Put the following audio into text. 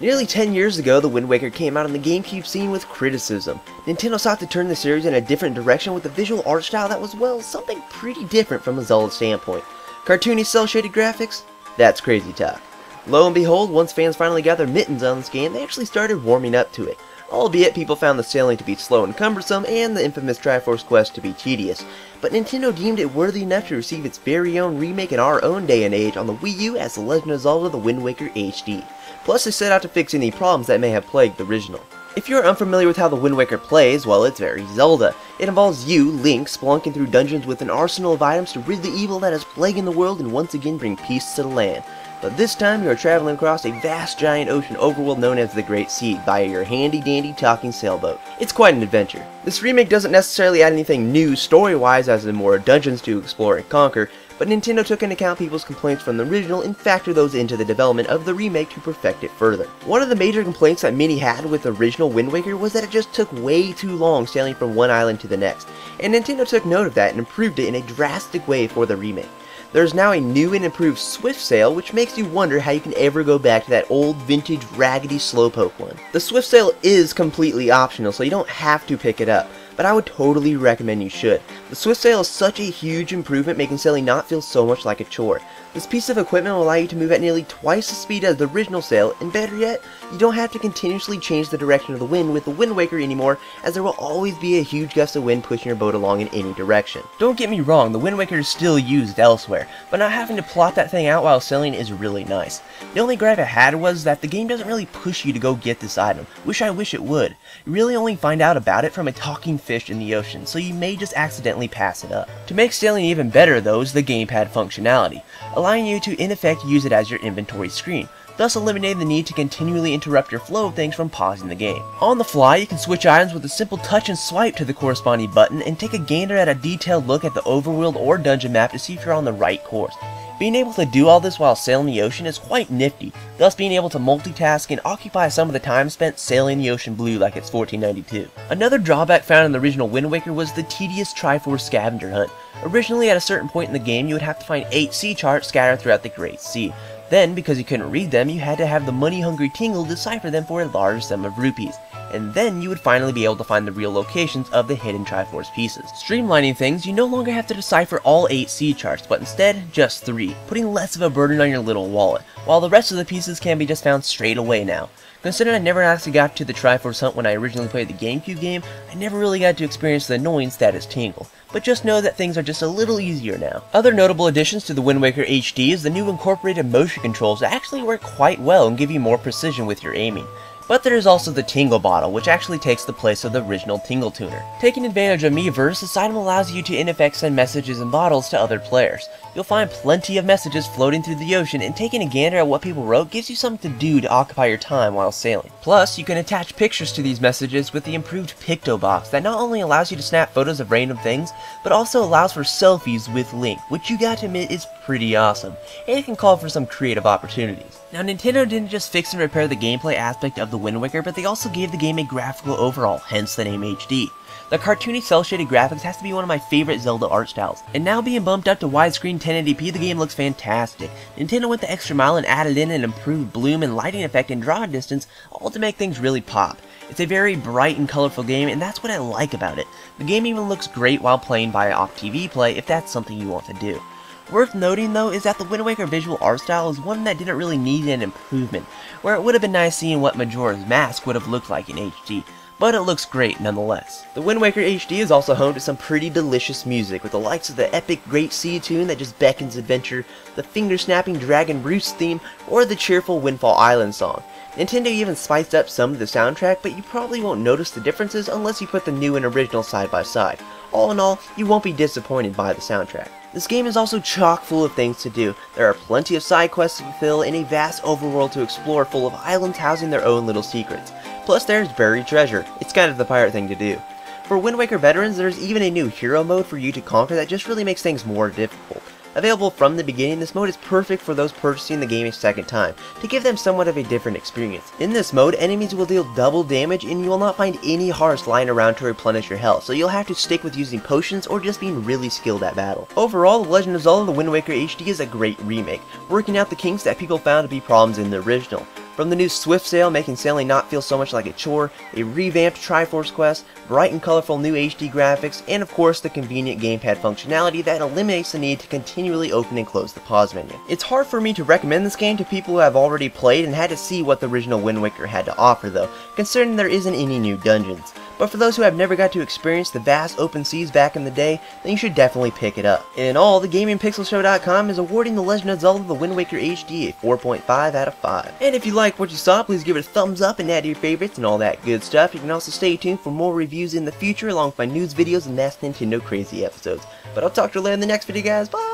Nearly 10 years ago, The Wind Waker came out on the GameCube scene with criticism. Nintendo sought to turn the series in a different direction with a visual art style that was, well, something pretty different from a Zelda standpoint. Cartoony cel-shaded graphics? That's crazy talk. Lo and behold, once fans finally got their mittens on this game, they actually started warming up to it. Albeit, people found the sailing to be slow and cumbersome, and the infamous Triforce quest to be tedious. But Nintendo deemed it worthy enough to receive its very own remake in our own day and age on the Wii U as The Legend of Zelda The Wind Waker HD. Plus, they set out to fix any problems that may have plagued the original. If you're unfamiliar with how The Wind Waker plays, well, it's very Zelda. It involves you, Link, spelunking through dungeons with an arsenal of items to rid the evil that is plaguing the world and once again bring peace to the land. But this time you are traveling across a vast giant ocean overworld known as the Great Sea via your handy-dandy talking sailboat. It's quite an adventure. This remake doesn't necessarily add anything new story-wise, as in more dungeons to explore and conquer, but Nintendo took into account people's complaints from the original and factored those into the development of the remake to perfect it further. One of the major complaints that many had with the original Wind Waker was that it just took way too long sailing from one island to the next, and Nintendo took note of that and improved it in a drastic way for the remake. There is now a new and improved Swift Sail, which makes you wonder how you can ever go back to that old vintage raggedy slowpoke one. The Swift Sail is completely optional, so you don't have to pick it up, but I would totally recommend you should. The Swift Sail is such a huge improvement, making sailing not feel so much like a chore. This piece of equipment will allow you to move at nearly twice the speed as the original sail, and better yet, you don't have to continuously change the direction of the wind with the Wind Waker anymore, as there will always be a huge gust of wind pushing your boat along in any direction. Don't get me wrong, the Wind Waker is still used elsewhere, but not having to plot that thing out while sailing is really nice. The only gripe I had was that the game doesn't really push you to go get this item. I wish it would. You really only find out about it from a talking fish in the ocean, so you may just accidentally pass it up. To make sailing even better though is the GamePad functionality, allowing you to in effect use it as your inventory screen, thus eliminating the need to continually interrupt your flow of things from pausing the game. On the fly, you can switch items with a simple touch and swipe to the corresponding button and take a gander at a detailed look at the overworld or dungeon map to see if you're on the right course. Being able to do all this while sailing the ocean is quite nifty, thus being able to multitask and occupy some of the time spent sailing the ocean blue like it's 1492. Another drawback found in the original Wind Waker was the tedious Triforce scavenger hunt. Originally, at a certain point in the game, you would have to find 8 sea charts scattered throughout the Great Sea. Then, because you couldn't read them, you had to have the money-hungry Tingle decipher them for a large sum of rupees. And then you would finally be able to find the real locations of the hidden Triforce pieces. Streamlining things, you no longer have to decipher all 8 sea charts, but instead, just 3, putting less of a burden on your little wallet, while the rest of the pieces can be just found straight away now. Considering I never actually got to the Triforce hunt when I originally played the GameCube game, I never really got to experience the annoying status Tingle. But just know that things are just a little easier now. Other notable additions to the Wind Waker HD is the new incorporated motion controls that actually work quite well and give you more precision with your aiming. But there is also the Tingle Bottle, which actually takes the place of the original Tingle Tuner. Taking advantage of Miiverse, this item allows you to in effect send messages in bottles to other players. You'll find plenty of messages floating through the ocean, and taking a gander at what people wrote gives you something to do to occupy your time while sailing. Plus, you can attach pictures to these messages with the improved Picto Box that not only allows you to snap photos of random things, but also allows for selfies with Link, which you gotta admit is pretty awesome, and it can call for some creative opportunities. Now, Nintendo didn't just fix and repair the gameplay aspect of the Wind Waker, but they also gave the game a graphical overhaul, hence the name HD. The cartoony cel-shaded graphics has to be one of my favorite Zelda art styles, and now being bumped up to widescreen 1080p, the game looks fantastic. Nintendo went the extra mile and added in an improved bloom and lighting effect and draw distance, all to make things really pop. It's a very bright and colorful game, and that's what I like about it. The game even looks great while playing via off-TV play if that's something you want to do. Worth noting though is that the Wind Waker visual art style is one that didn't really need an improvement, where it would have been nice seeing what Majora's Mask would have looked like in HD, but it looks great nonetheless. The Wind Waker HD is also home to some pretty delicious music, with the likes of the epic Great Sea tune that just beckons adventure, the finger-snapping Dragon Roost theme, or the cheerful Windfall Island song. Nintendo even spiced up some of the soundtrack, but you probably won't notice the differences unless you put the new and original side by side. All in all, you won't be disappointed by the soundtrack. This game is also chock full of things to do. There are plenty of side quests to fulfill and a vast overworld to explore full of islands housing their own little secrets. Plus there's buried treasure. It's kind of the pirate thing to do. For Wind Waker veterans, there's even a new hero mode for you to conquer that just really makes things more difficult. Available from the beginning, this mode is perfect for those purchasing the game a second time, to give them somewhat of a different experience. In this mode, enemies will deal double damage and you will not find any hearts lying around to replenish your health, so you'll have to stick with using potions or just being really skilled at battle. Overall, The Legend of Zelda The Wind Waker HD is a great remake, working out the kinks that people found to be problems in the original. From the new Swift Sail making sailing not feel so much like a chore, a revamped Triforce quest, bright and colorful new HD graphics, and of course the convenient gamepad functionality that eliminates the need to continually open and close the pause menu. It's hard for me to recommend this game to people who have already played and had to see what the original Wind Waker had to offer though, considering there isn't any new dungeons. But for those who have never got to experience the vast open seas back in the day, then you should definitely pick it up. In all, the GamingPixelShow.com is awarding The Legend of Zelda The Wind Waker HD a 4.5 out of 5. And if you liked what you saw, please give it a thumbs up and add to your favorites and all that good stuff. You can also stay tuned for more reviews in the future along with my news videos and Mass Nintendo Crazy episodes. But I'll talk to you later in the next video, guys. Bye!